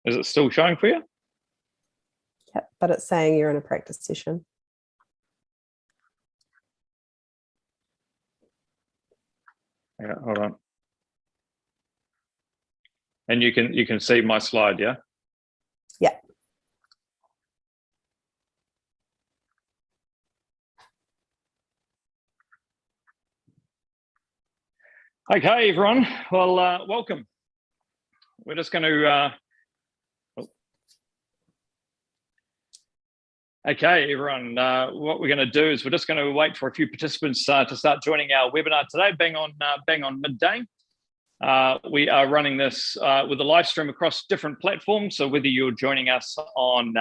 Is it still showing for you? Yep, but it's saying you're in a practice session. Yeah, hold on. And you can see my slide, yeah? Yeah. Okay, everyone. Well, welcome. We're just going to. Okay, everyone. What we're going to do is we're just going to wait for a few participants to start joining our webinar today. Bang on midday. We are running this with a live stream across different platforms. So whether you're joining us on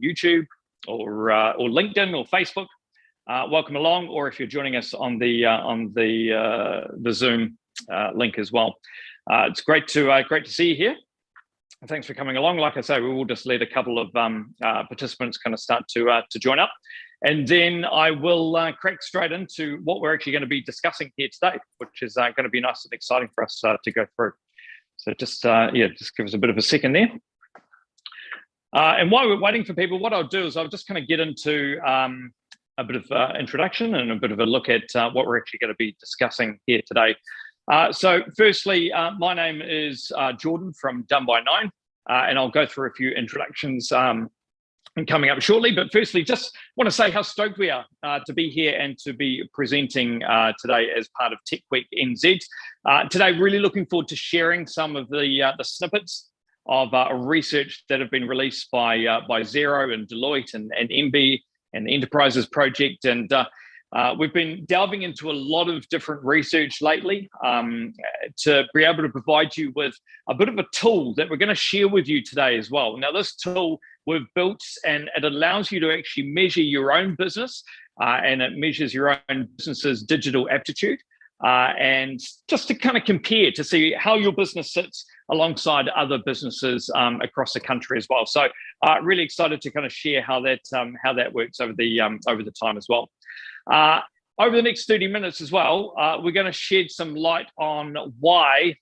YouTube or LinkedIn or Facebook, welcome along. Or if you're joining us on the Zoom link as well, it's great to see you here. And thanks for coming along. Like I say, we will just let a couple of participants kind of start to join up. And then I will crack straight into what we're actually going to be discussing here today, which is going to be nice and exciting for us to go through. So just give us a bit of a second there. And while we're waiting for people, what I'll do is I'll just kind of get into a bit of introduction and a bit of a look at what we're actually going to be discussing here today. So firstly, my name is Jordan from Done by 9, and I'll go through a few introductions and coming up shortly. But firstly, just want to say how stoked we are to be here and to be presenting today as part of TechWeek NZ. Today, really looking forward to sharing some of the snippets of research that have been released by Xero and Deloitte and MB and the Enterprises Project. And we've been delving into a lot of different research lately to be able to provide you with a bit of a tool that we're going to share with you today as well. Now, this tool we've built, and it allows you to actually measure your own business, and it measures your own business's digital aptitude, and just to kind of compare to see how your business sits alongside other businesses across the country as well. So really excited to kind of share how that works over the time as well. Over the next 30 minutes as well, we're going to shed some light on why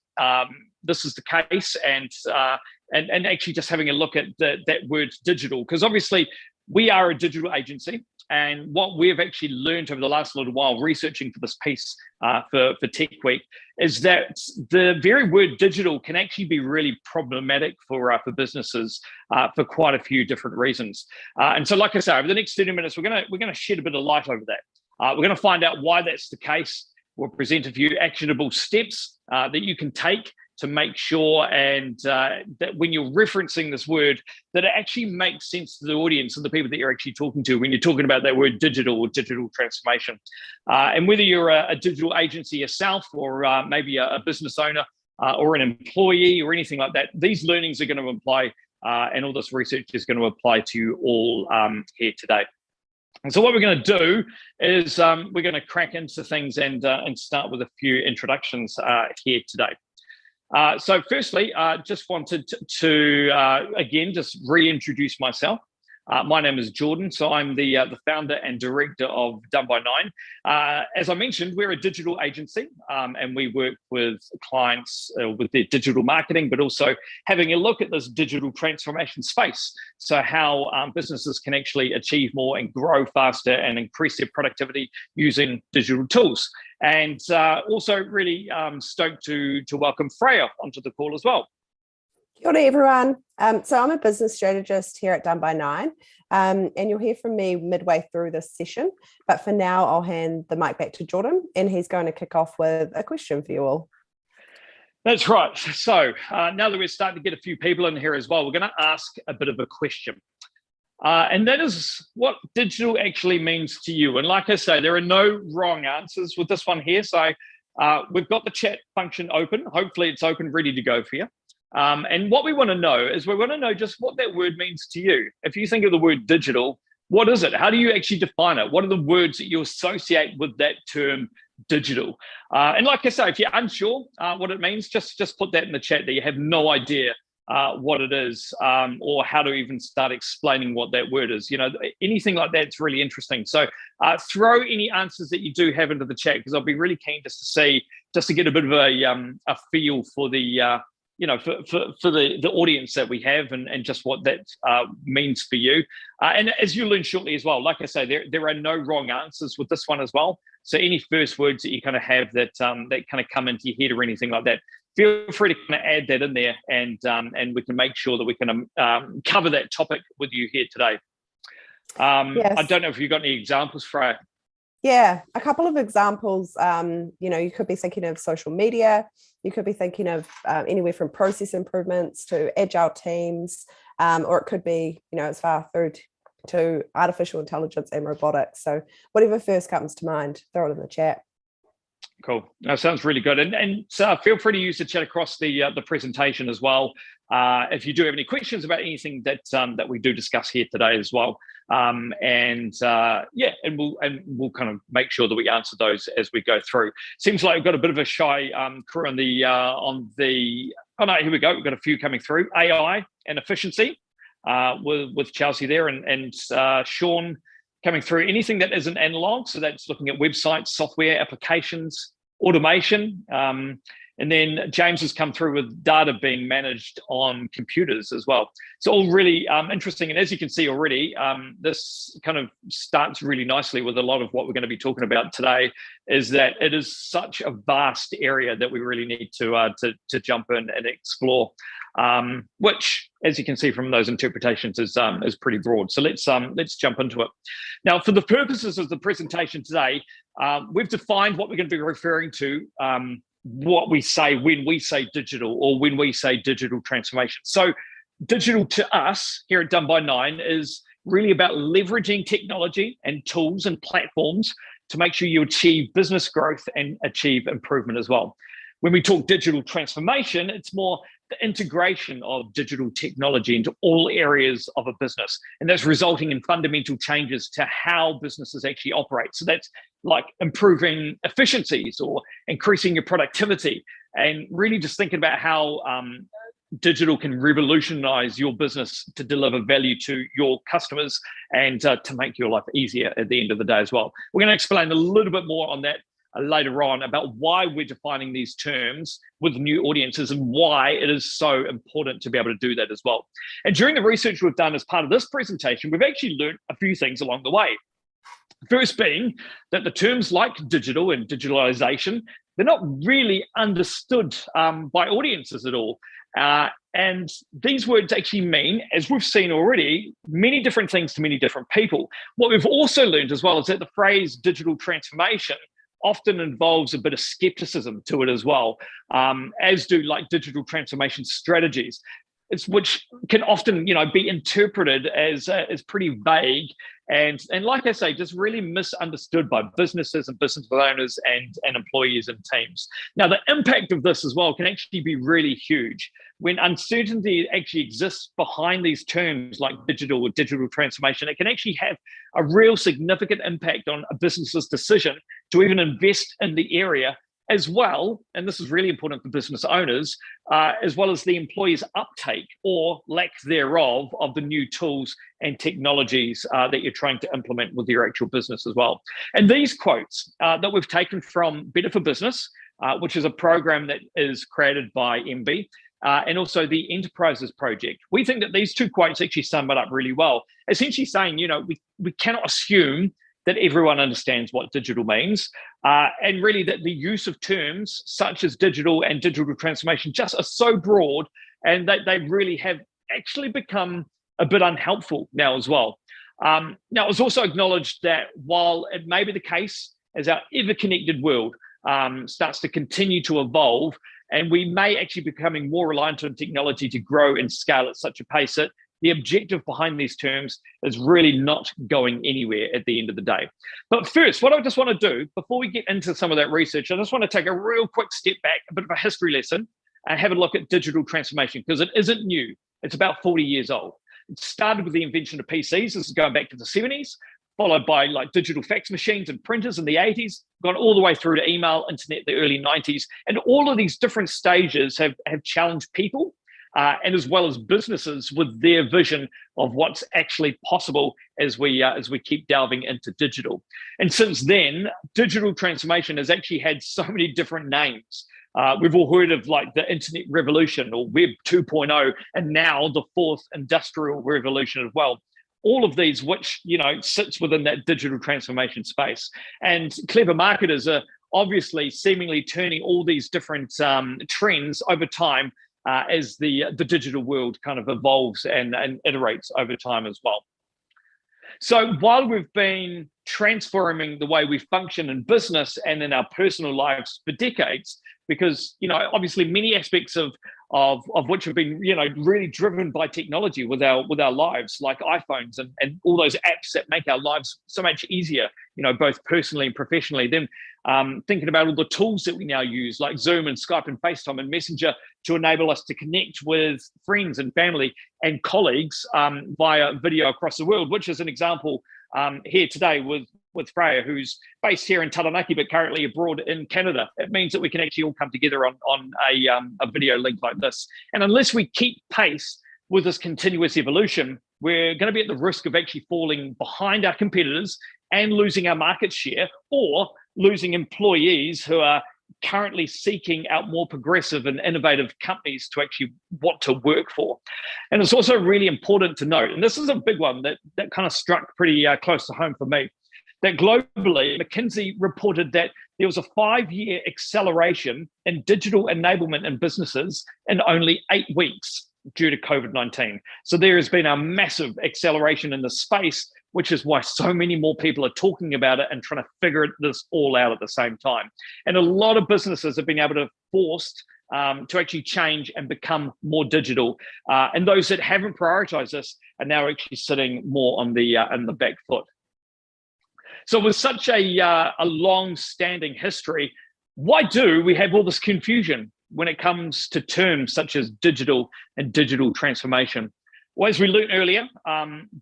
this is the case, and actually just having a look at that word digital, because obviously we are a digital agency, and what we've actually learned over the last little while researching for this piece for TechWeek is that the very word digital can actually be really problematic for businesses for quite a few different reasons. And so, like I say, over the next 30 minutes, we're gonna shed a bit of light over that. We're going to find out why that's the case. We'll present a few actionable steps that you can take to make sure and that when you're referencing this word, that it actually makes sense to the audience and the people that you're actually talking to when you're talking about that word digital or digital transformation. And whether you're a digital agency yourself or maybe a business owner or an employee or anything like that, these learnings are going to apply and all this research is going to apply to you all here today. And so what we're going to do is we're going to crack into things and start with a few introductions here today. So firstly, just wanted to, again, just reintroduce myself. My name is Jordan, so I'm the founder and director of Done by 9. As I mentioned, we're a digital agency, and we work with clients with their digital marketing, but also having a look at this digital transformation space. So how businesses can actually achieve more and grow faster and increase their productivity using digital tools. And also really stoked to welcome Freya onto the call as well. Kia ora, everyone. So I'm a business strategist here at Done by 9, and you'll hear from me midway through this session. But for now, I'll hand the mic back to Jordan, and he's going to kick off with a question for you all. That's right. So now that we're starting to get a few people in here as well, we're going to ask a bit of a question. And that is what digital actually means to you. And like I say, there are no wrong answers with this one here. So we've got the chat function open. Hopefully it's open, ready to go for you. And what we want to know is we want to know just what that word means to you. If you think of the word digital, what is it? How do you actually define it? What are the words that you associate with that term digital? And like I say, if you're unsure what it means, just put that in the chat that you have no idea what it is or how to even start explaining what that word is. You know, anything like that's really interesting. So throw any answers that you do have into the chat, because I'll be really keen just to see, just to get a bit of a feel for the for the audience that we have, and just what that means for you. And as you learn shortly as well, like I say, there are no wrong answers with this one as well. So any first words that you kind of have that that kind of come into your head or anything like that, feel free to kind of add that in there, and we can make sure that we can cover that topic with you here today. Yes. I don't know if you've got any examples, Freya. Yeah, a couple of examples. You could be thinking of social media. You could be thinking of anywhere from process improvements to agile teams, or it could be, as far through to artificial intelligence and robotics. So whatever first comes to mind, throw it in the chat. Cool. That sounds really good. And so feel free to use the chat across the presentation as well. If you do have any questions about anything that we do discuss here today as well. And we'll kind of make sure that we answer those as we go through. Seems like we've got a bit of a shy crew on the oh no, here we go. We've got a few coming through. AI and efficiency with Chelsea there, and Sean coming through. Anything that isn't analog, so that's looking at websites, software, applications, automation. And then James has come through with data being managed on computers as well. So all really interesting. And as you can see already, this kind of starts really nicely with a lot of what we're going to be talking about today, is that it is such a vast area that we really need to jump in and explore, which, as you can see from those interpretations, is pretty broad. So let's jump into it. Now, for the purposes of the presentation today, we've defined what we're going to be referring to, what we say when we say digital, or when we say digital transformation. So digital to us here at Done by 9 is really about leveraging technology and tools and platforms to make sure you achieve business growth and achieve improvement as well. When we talk digital transformation, it's more the integration of digital technology into all areas of a business. And that's resulting in fundamental changes to how businesses actually operate. So that's like improving efficiencies or increasing your productivity, and really just thinking about how digital can revolutionize your business to deliver value to your customers and to make your life easier at the end of the day as well. We're going to explain a little bit more on that later on, about why we're defining these terms with new audiences and why it is so important to be able to do that as well. And during the research we've done as part of this presentation, we've actually learned a few things along the way. First being that the terms like digital and digitalization, they're not really understood by audiences at all. And these words actually mean, as we've seen already, many different things to many different people. What we've also learned as well is that the phrase digital transformation often involves a bit of skepticism to it as well, as do like digital transformation strategies, which can often, be interpreted as pretty vague and like I say, just really misunderstood by businesses and business owners and employees and teams. Now, the impact of this as well can actually be really huge. When uncertainty actually exists behind these terms like digital or digital transformation, it can actually have a real significant impact on a business's decision to even invest in the area, as well, and this is really important for business owners, as well as the employees' uptake or lack thereof of the new tools and technologies that you're trying to implement with your actual business as well. And these quotes that we've taken from Better for Business, which is a program that is created by MB, and also the Enterprises Project. We think that these two quotes actually sum it up really well, essentially saying, we cannot assume that everyone understands what digital means, and really that the use of terms such as digital and digital transformation just are so broad, and that they really have actually become a bit unhelpful now as well. Now, it was also acknowledged that while it may be the case as our ever-connected world starts to continue to evolve, and we may actually be becoming more reliant on technology to grow and scale at such a pace that the objective behind these terms is really not going anywhere at the end of the day. But first, what I just want to do, before we get into some of that research, I just want to take a real quick step back, a bit of a history lesson, and have a look at digital transformation, because it isn't new. It's about 40 years old. It started with the invention of PCs. This is going back to the 70s, followed by like digital fax machines and printers in the 80s, gone all the way through to email, internet, the early 90s. And all of these different stages have challenged people, and as well as businesses with their vision of what's actually possible as we keep delving into digital. And since then, digital transformation has actually had so many different names. We've all heard of like the internet revolution or Web 2.0, and now the fourth industrial revolution as well. All of these, which, sits within that digital transformation space. And clever marketers are obviously seemingly turning all these different trends over time as the digital world kind of evolves and iterates over time as well. So while we've been transforming the way we function in business and in our personal lives for decades, because obviously many aspects of which have been really driven by technology with our lives, like iPhones and all those apps that make our lives so much easier, both personally and professionally. Then thinking about all the tools that we now use, like Zoom and Skype and FaceTime and Messenger, to enable us to connect with friends and family and colleagues via video across the world, which is an example here today with Freya, who's based here in Taranaki, but currently abroad in Canada. It means that we can actually all come together on a video link like this. And unless we keep pace with this continuous evolution, we're going to be at the risk of actually falling behind our competitors and losing our market share, or losing employees who are currently seeking out more progressive and innovative companies to actually want to work for. And it's also really important to note, and this is a big one that kind of struck pretty close to home for me, that globally, McKinsey reported that there was a 5-year acceleration in digital enablement in businesses in only 8 weeks due to COVID-19. So there has been a massive acceleration in the space, which is why so many more people are talking about it and trying to figure this all out at the same time. And a lot of businesses have been able to forced to actually change and become more digital. And those that haven't prioritized this are now actually sitting more on the back foot. So with such a long-standing history, why do we have all this confusion when it comes to terms such as digital and digital transformation? Well, as we learned earlier,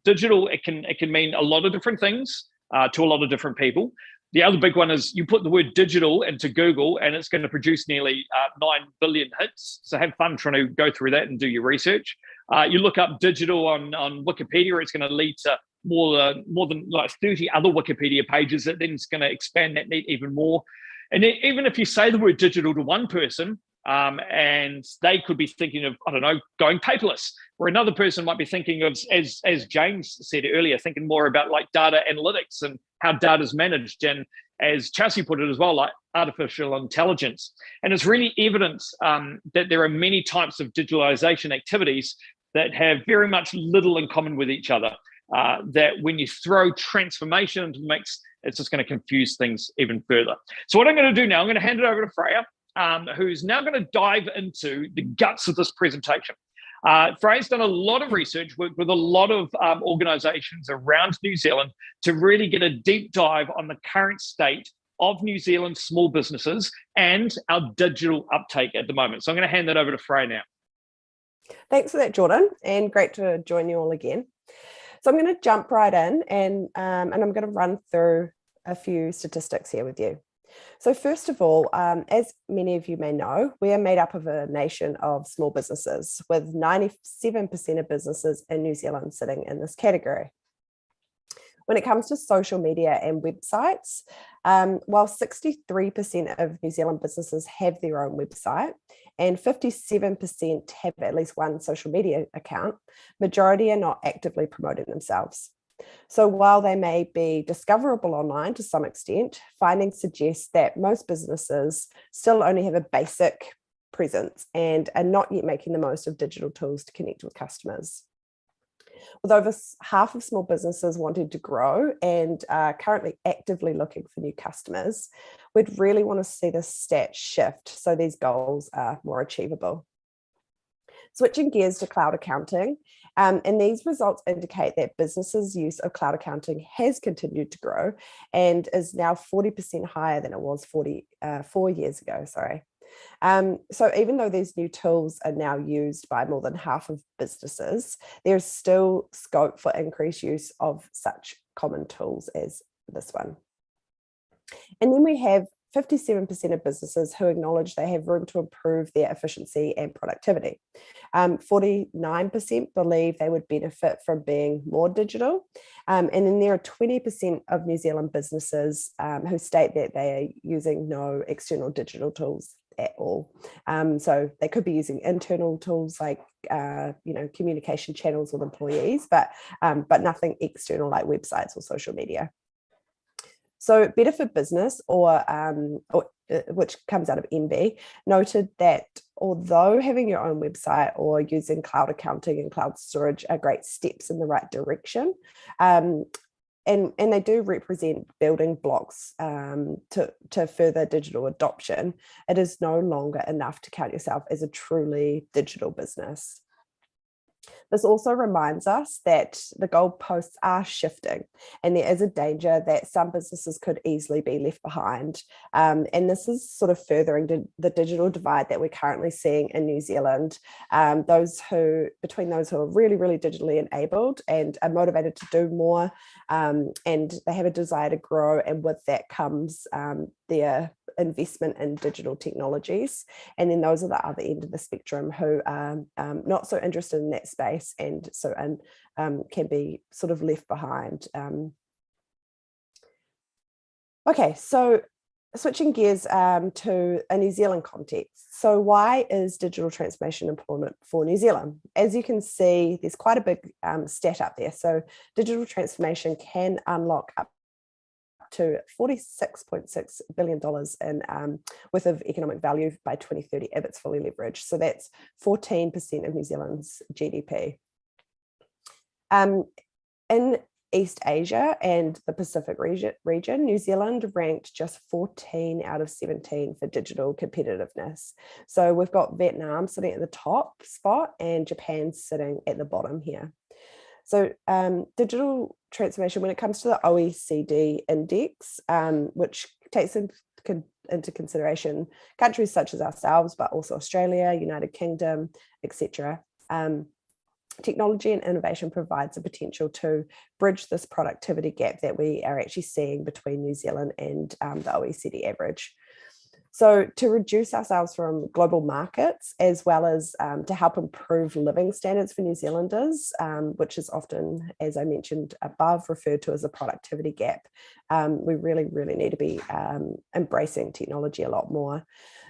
digital, it can mean a lot of different things to a lot of different people. The other big one is you put the word digital into Google and it's going to produce nearly 9 billion hits. So have fun trying to go through that and do your research. You look up digital on Wikipedia, it's going to lead to more than like 30 other Wikipedia pages that then it's going to expand that net even more. And even if you say the word digital to one person, and they could be thinking of, I don't know, going paperless, or another person might be thinking of, as James said earlier, thinking more about like data analytics and how data is managed, and as Chelsea put it as well, like artificial intelligence. And it's really evidence that there are many types of digitalization activities that have very much little in common with each other, that when you throw transformation into the mix, it's just going to confuse things even further. So what I'm going to do now, I'm going to hand it over to Freya, who's now going to dive into the guts of this presentation. Freya's done a lot of research, worked with a lot of organisations around New Zealand to really get a deep dive on the current state of New Zealand small businesses and our digital uptake at the moment. So I'm going to hand that over to Freya now. Thanks for that, Jordan, and great to join you all again. So I'm going to jump right in and I'm going to run through a few statistics here with you. So first of all, as many of you may know, we are made up of a nation of small businesses, with 97% of businesses in New Zealand sitting in this category. When it comes to social media and websites, while 63% of New Zealand businesses have their own website and 57% have at least one social media account, majority are not actively promoting themselves. So while they may be discoverable online to some extent, findings suggest that most businesses still only have a basic presence and are not yet making the most of digital tools to connect with customers. With over half of small businesses wanting to grow and currently actively looking for new customers, we'd really want to see this stat shift so these goals are more achievable. Switching gears to cloud accounting, and these results indicate that businesses' use of cloud accounting has continued to grow and is now 40% higher than it was 4 years ago. So even though these new tools are now used by more than half of businesses, there's still scope for increased use of such common tools as this one. And then we have 57% of businesses who acknowledge they have room to improve their efficiency and productivity. 49% believe they would benefit from being more digital. And then there are 20% of New Zealand businesses who state that they are using no external digital tools at all. So they could be using internal tools like communication channels with employees, but nothing external like websites or social media. So Better for Business, which comes out of MB, noted that although having your own website or using cloud accounting and cloud storage are great steps in the right direction, and they do represent building blocks to further digital adoption, it is no longer enough to count yourself as a truly digital business. This also reminds us that the goalposts are shifting, and there is a danger that some businesses could easily be left behind. And this is sort of furthering the digital divide that we're currently seeing in New Zealand. Between those who are really, really digitally enabled and are motivated to do more, and they have a desire to grow, and with that comes their investment in digital technologies. And then those are the other end of the spectrum who are not so interested in that space, and so can be sort of left behind. Okay, so switching gears to a New Zealand context. So why is digital transformation important for New Zealand? As you can see, there's quite a big stat up there. So digital transformation can unlock up to $46.6 billion in worth of economic value by 2030 if it's fully leveraged. So that's 14% of New Zealand's GDP. In East Asia and the Pacific region, New Zealand ranked just 14 out of 17 for digital competitiveness. So we've got Vietnam sitting at the top spot and Japan sitting at the bottom here. So digital transformation, when it comes to the OECD index, which takes into consideration countries such as ourselves, but also Australia, United Kingdom, etc. Technology and innovation provides a potential to bridge this productivity gap that we are actually seeing between New Zealand and the OECD average. So to reduce ourselves from global markets, as well as to help improve living standards for New Zealanders, which is often, as I mentioned above, referred to as a productivity gap, we really, really need to be embracing technology a lot more.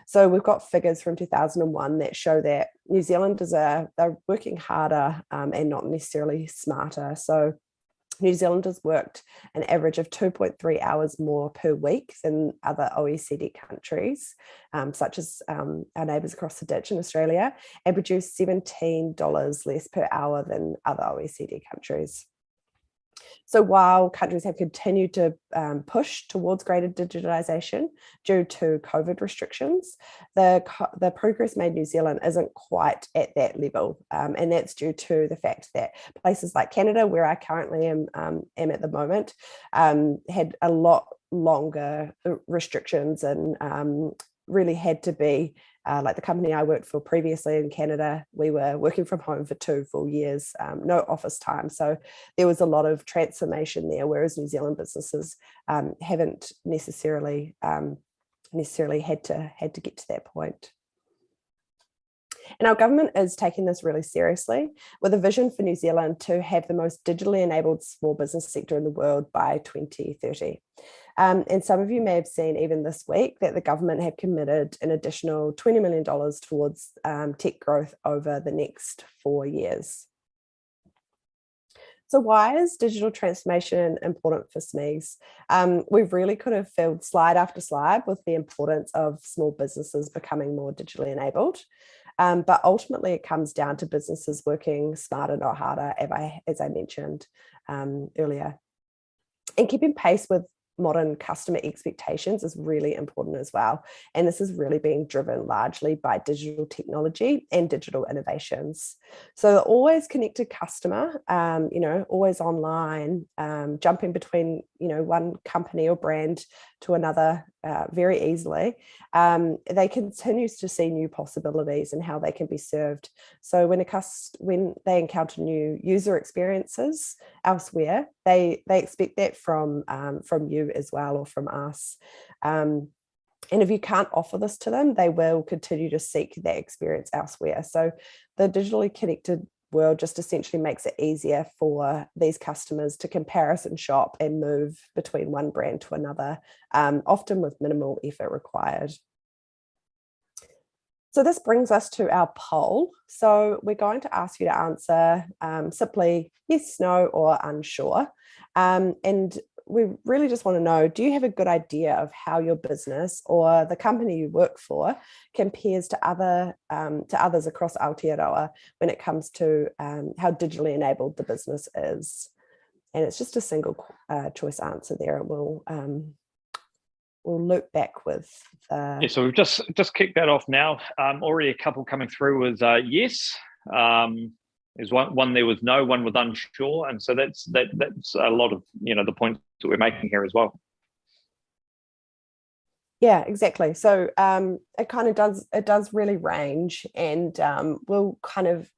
So we've got figures from 2001 that show that New Zealanders they're working harder and not necessarily smarter. So New Zealanders worked an average of 2.3 hours more per week than other OECD countries, such as our neighbours across the ditch in Australia, and produced $17 less per hour than other OECD countries. So while countries have continued to push towards greater digitalisation due to COVID restrictions, the progress made in New Zealand isn't quite at that level. And that's due to the fact that places like Canada, where I currently am at the moment, had a lot longer restrictions and really had to be like the company I worked for previously in Canada, we were working from home for 2 full years, no office time. So there was a lot of transformation there, whereas New Zealand businesses haven't necessarily had to get to that point. And our government is taking this really seriously, with a vision for New Zealand to have the most digitally enabled small business sector in the world by 2030. And some of you may have seen even this week that the government have committed an additional $20 million towards tech growth over the next 4 years. So why is digital transformation important for Smes? We've really could have filled slide after slide with the importance of small businesses becoming more digitally enabled. But ultimately, it comes down to businesses working smarter, not harder, as I mentioned earlier. And keeping pace with modern customer expectations is really important as well. And this is really being driven largely by digital technology and digital innovations. So the always connected customer, always online, jumping between, one company or brand to another very easily, they continue to see new possibilities in how they can be served. So when they encounter new user experiences elsewhere, they expect that from you as well, or from us. And if you can't offer this to them, they will continue to seek that experience elsewhere. So the digitally connected world just essentially makes it easier for these customers to comparison shop and move between one brand to another, often with minimal effort required. So this brings us to our poll. So we're going to ask you to answer simply yes, no, or unsure. And we really just want to know, do you have a good idea of how your business or the company you work for compares to others across Aotearoa when it comes to how digitally enabled the business is? And it's just a single choice answer there. And we'll loop back with Yeah, so we've just kicked that off now. Already a couple coming through with yes. There's one there with no, one with unsure, and so that's a lot of the points that we're making here as well. Yeah, exactly. So it kind of does really range, and we'll kind of,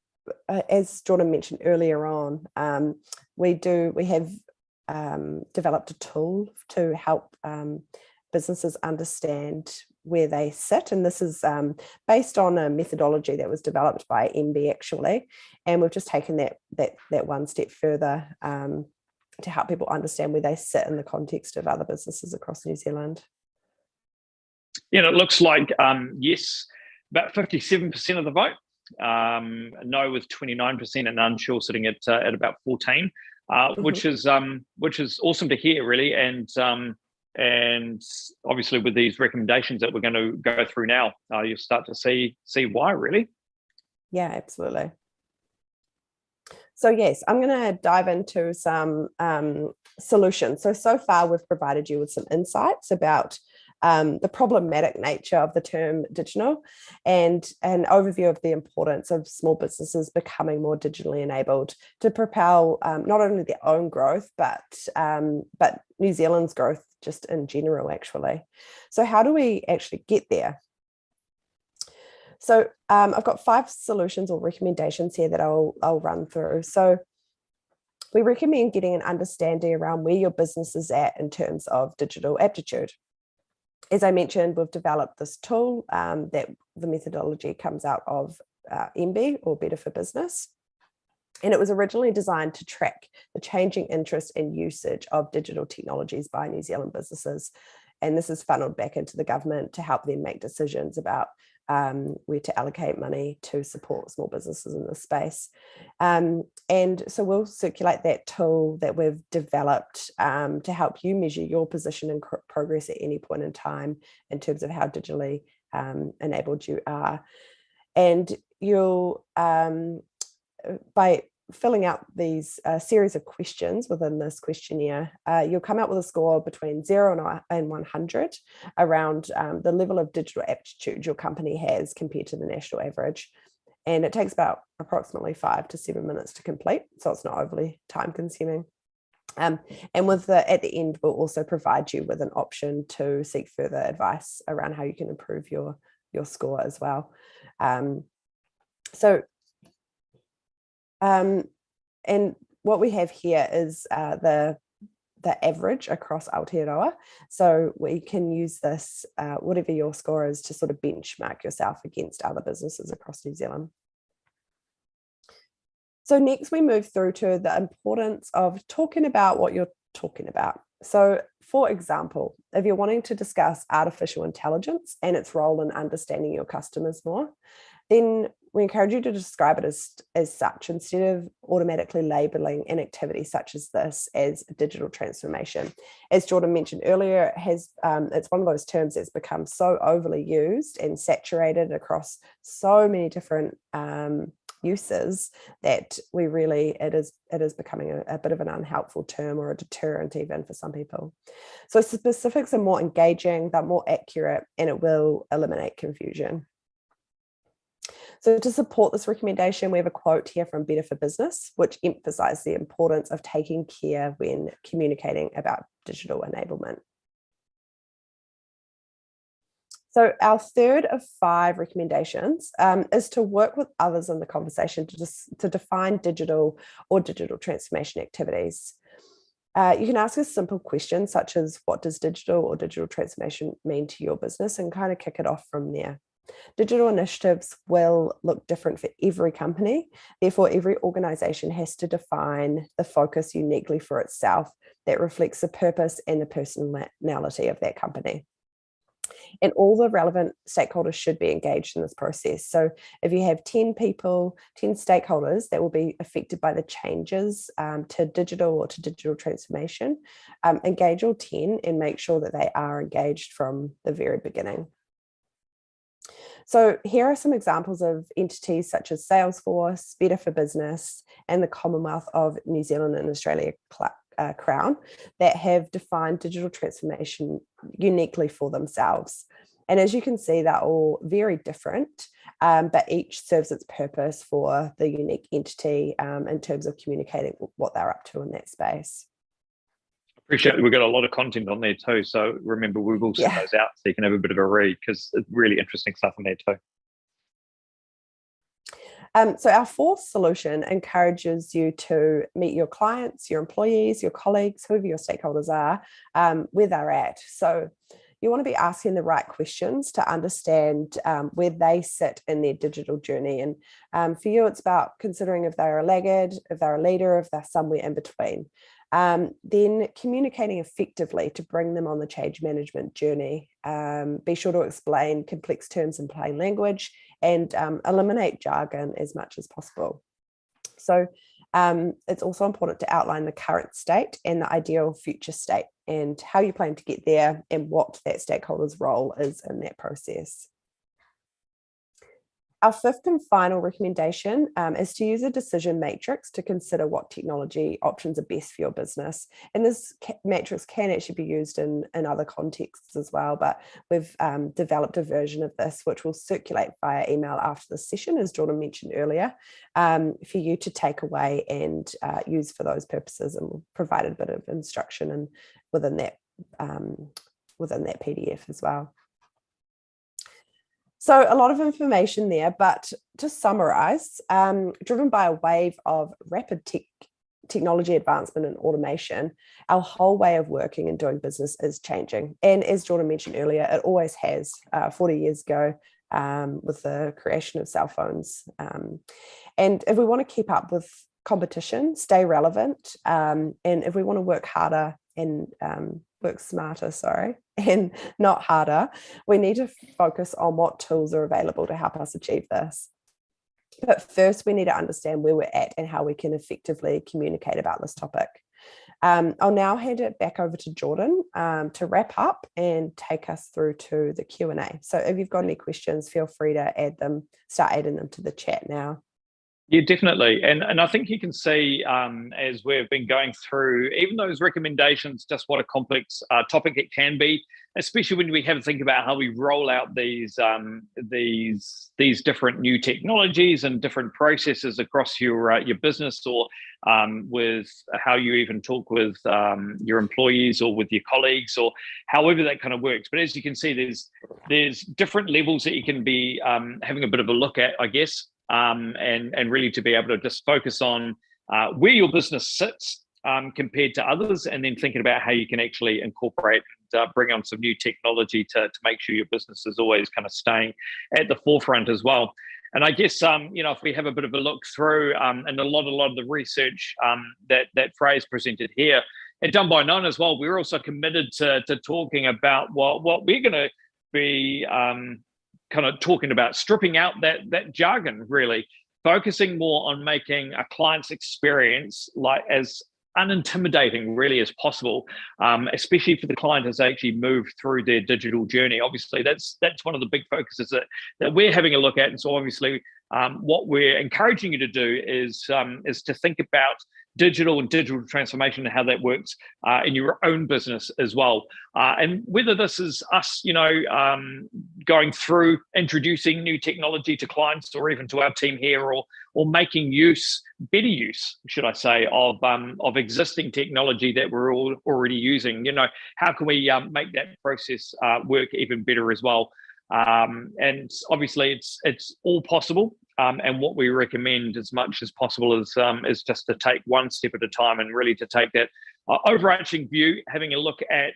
as Jordan mentioned earlier on, we have developed a tool to help businesses understand where they sit, and this is based on a methodology that was developed by MB actually, and we've just taken that one step further to help people understand where they sit in the context of other businesses across New Zealand. Yeah, it looks like yes, about 57% of the vote, no with 29%, and unsure sitting at about 14, which is awesome to hear, really, and obviously with these recommendations that we're going to go through now, you'll start to see why, really. Yeah, absolutely. So yes, I'm going to dive into some solutions. So far we've provided you with some insights about the problematic nature of the term digital, and an overview of the importance of small businesses becoming more digitally enabled to propel not only their own growth, but New Zealand's growth just in general, actually. So how do we actually get there? So I've got 5 solutions or recommendations here that I'll run through. So we recommend getting an understanding around where your business is at in terms of digital aptitude. As I mentioned, we've developed this tool that the methodology comes out of MB, or Better for Business. And it was originally designed to track the changing interest and usage of digital technologies by New Zealand businesses. And this is funneled back into the government to help them make decisions about where to allocate money to support small businesses in this space. And so we'll circulate that tool that we've developed to help you measure your position and progress at any point in time in terms of how digitally enabled you are. And you'll, by filling out these series of questions within this questionnaire, you'll come out with a score between 0 and 100 around the level of digital aptitude your company has compared to the national average. And it takes about approximately 5 to 7 minutes to complete, so it's not overly time consuming. And at the end, we'll also provide you with an option to seek further advice around how you can improve your score as well. And what we have here is the average across Aotearoa. So we can use this, whatever your score is, to sort of benchmark yourself against other businesses across New Zealand. So next we move through to the importance of talking about what you're talking about. So for example, if you're wanting to discuss artificial intelligence and its role in understanding your customers more, then we encourage you to describe it as such, instead of automatically labeling an activity such as this as digital transformation. As Jordan mentioned earlier, it's one of those terms that's become so overly used and saturated across so many different uses that it is becoming a bit of an unhelpful term, or a deterrent even for some people. So specifics are more engaging, they're more accurate, and it will eliminate confusion. So to support this recommendation, we have a quote here from Better for Business, which emphasizes the importance of taking care when communicating about digital enablement. So our third of 5 recommendations is to work with others in the conversation to define digital or digital transformation activities. You can ask a simple question such as, what does digital or digital transformation mean to your business, and kind of kick it off from there. Digital initiatives will look different for every company. Therefore, every organization has to define the focus uniquely for itself that reflects the purpose and the personality of that company. And all the relevant stakeholders should be engaged in this process. So if you have 10 people, 10 stakeholders that will be affected by the changes to digital transformation, engage all 10 and make sure that they are engaged from the very beginning. So here are some examples of entities such as Salesforce, Better for Business, and the Commonwealth of New Zealand and Australia Crown that have defined digital transformation uniquely for themselves. And as you can see, they're all very different, but each serves its purpose for the unique entity in terms of communicating what they're up to in that space. Appreciate it. We've got a lot of content on there too. So remember, we will send those out so you can have a bit of a read, because it's really interesting stuff in there too. So our fourth solution encourages you to meet your clients, your employees, your colleagues, whoever your stakeholders are, where they're at. So you want to be asking the right questions to understand where they sit in their digital journey. And for you, it's about considering if they're a laggard, if they're a leader, if they're somewhere in between. Then communicating effectively to bring them on the change management journey. Be sure to explain complex terms in plain language and eliminate jargon as much as possible. So it's also important to outline the current state and the ideal future state and how you plan to get there and what that stakeholder's role is in that process. Our fifth and final recommendation is to use a decision matrix to consider what technology options are best for your business. And this matrix can actually be used in other contexts as well, but we've developed a version of this which will circulate via email after the session, as Jordan mentioned earlier, for you to take away and use for those purposes, and we'll provide a bit of instruction within that PDF as well. So a lot of information there, but to summarize, driven by a wave of rapid technology advancement and automation, our whole way of working and doing business is changing. And as Jordan mentioned earlier, it always has 40 years ago with the creation of cell phones. And if we want to keep up with competition, stay relevant, and if we want to work harder and work smarter, and not harder, we need to focus on what tools are available to help us achieve this. But first, we need to understand where we're at and how we can effectively communicate about this topic. I'll now hand it back over to Jordan to wrap up and take us through to the Q&A. So if you've got any questions, feel free to start adding them to the chat now. Yeah, definitely. And I think you can see as we've been going through even those recommendations, just what a complex topic it can be, especially when we have to think about how we roll out these different new technologies and different processes across your business, or with how you even talk with your employees or with your colleagues, or however that kind of works. But as you can see, there's different levels that you can be having a bit of a look at, I guess. And really to be able to just focus on where your business sits compared to others, and then thinking about how you can actually incorporate and bring on some new technology to make sure your business is always kind of staying at the forefront as well. And I guess, if we have a bit of a look through and a lot of the research that Freya's presented here, and done by Nine as well, we're also committed to talking about what we're going to be kind of talking about, stripping out that jargon, really focusing more on making a client's experience like as unintimidating really as possible, especially for the client as they actually move through their digital journey. Obviously, that's one of the big focuses that we're having a look at. And so obviously what we're encouraging you to do is to think about digital transformation and how that works in your own business as well. And whether this is us, going through introducing new technology to clients, or even to our team here, or making better use, should I say, of existing technology that we're all already using. How can we make that process work even better as well? And obviously, it's all possible. And what we recommend as much as possible is just to take one step at a time, and really to take that overarching view, having a look at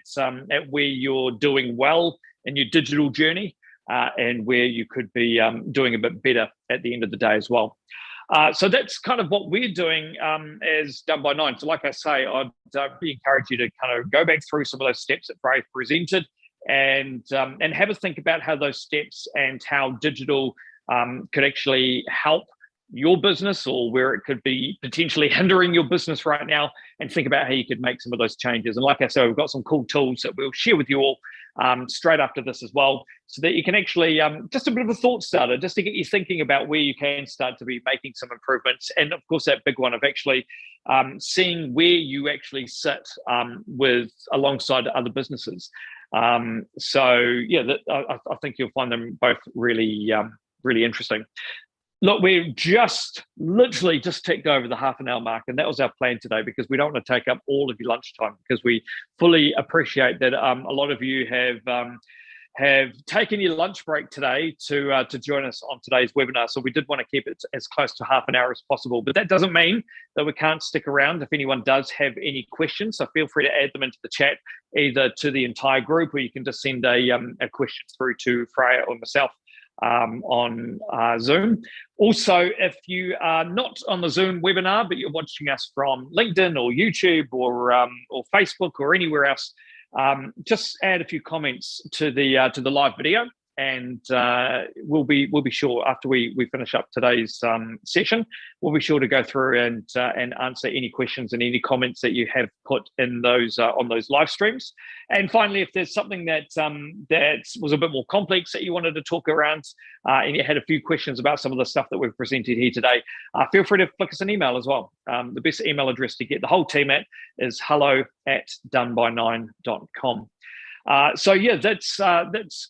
where you're doing well in your digital journey, and where you could be doing a bit better at the end of the day as well. So that's kind of what we're doing as Done by Nine. So like I say, I'd be encourage you to kind of go back through some of those steps that Freya presented, and have a think about how those steps and how digital could actually help your business, or where it could be potentially hindering your business right now, and think about how you could make some of those changes. And like I said, we've got some cool tools that we'll share with you all straight after this as well, so that you can actually just a bit of a thought starter, just to get you thinking about where you can start to be making some improvements. And of course, that big one of actually seeing where you actually sit with alongside other businesses. So yeah, I think you'll find them both really, really interesting. Look, we've literally just ticked over the half an hour mark, and that was our plan today, because we don't want to take up all of your lunchtime, because we fully appreciate that a lot of you have taken your lunch break today to join us on today's webinar. So we did want to keep it as close to half an hour as possible, but that doesn't mean that we can't stick around. If anyone does have any questions, so feel free to add them into the chat, either to the entire group, or you can just send a question through to Freya or myself on Zoom. Also, if you are not on the Zoom webinar, but you're watching us from LinkedIn or YouTube or Facebook or anywhere else, just add a few comments to the live video, and we'll be sure, after we finish up today's session, we'll be sure to go through and answer any questions and any comments that you have put in those on those live streams. And finally, if there's something that was a bit more complex that you wanted to talk around, and you had a few questions about some of the stuff that we've presented here today, feel free to flick us an email as well. The best email address to get the whole team at is hello@doneby9.com. So yeah, that's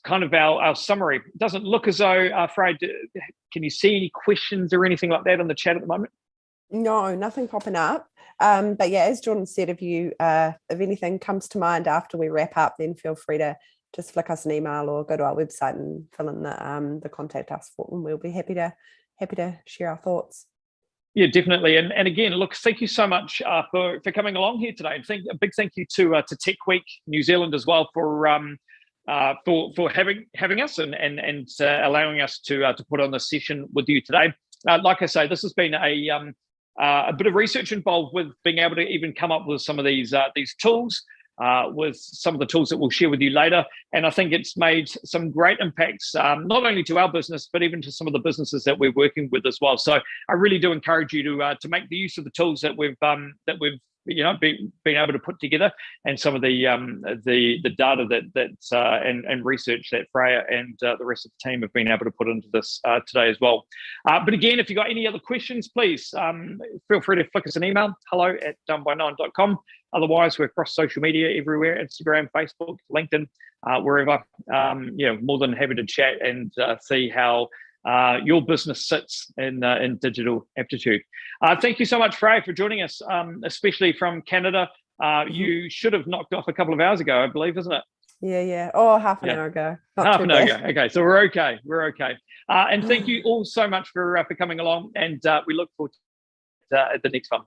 kind of our summary. It doesn't look as though, Freya, can you see any questions or anything like that on the chat at the moment? No, nothing popping up. But yeah, as Jordan said, if anything comes to mind after we wrap up, then feel free to just flick us an email or go to our website and fill in the contact us form. We'll be happy to share our thoughts. Yeah, definitely. And again, look, thank you so much for coming along here today. And a big thank you to TechWeek New Zealand as well for having us and allowing us to put on this session with you today. Like I say, this has been a bit of research involved with being able to even come up with some of these tools, with some of the tools that we'll share with you later. And I think it's made some great impacts, not only to our business, but even to some of the businesses that we're working with as well. So I really do encourage you to make the use of the tools that we've been able to put together, and some of the data and research that Freya and the rest of the team have been able to put into this today as well. But again, if you've got any other questions, please feel free to flick us an email, hello@doneby9.com. Otherwise, we're across social media everywhere: Instagram, Facebook, LinkedIn, wherever. More than happy to chat and see how your business sits in digital aptitude. Thank you so much, Freya, for joining us, especially from Canada. You should have knocked off a couple of hours ago, I believe, isn't it? Yeah. Oh, half an hour ago. Half an hour ago. Okay, so we're okay. And thank you all so much for coming along, and we look forward to the next one.